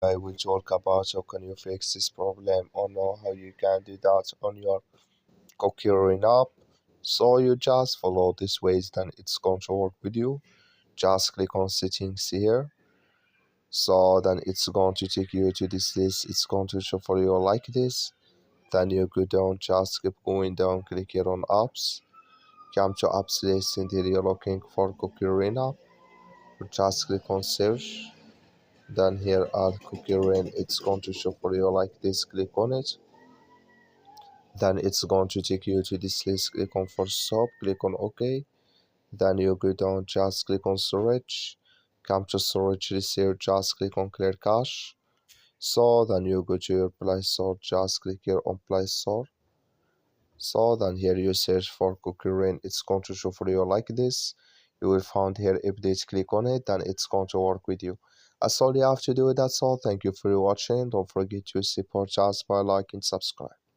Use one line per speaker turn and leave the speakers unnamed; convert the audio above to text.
I will talk about how can you fix this problem or know how you can do that on your CookieRun app. So you just follow these ways, then it's going to work with you. Just click on settings here. So then it's going to take you to this list. It's going to show for you like this. Then you go down, just keep going down, click here on apps. Come to apps list and here you're looking for CookieRun app. Just click on search. Then here add CookieRun. It's going to show for you like this. Click on it. Then it's going to take you to this list. Click on for stop. Click on OK. Then you go down. Just click on storage. Come to storage list here. Just click on clear cache. So then you go to your Play Store. Just click here on Play Store. So then here you search for CookieRun. It's going to show for you like this. You will find here update. Click on it, then it's going to work with you. That's all you have to do. That's all. Thank you for watching. Don't forget to support us by liking, subscribe.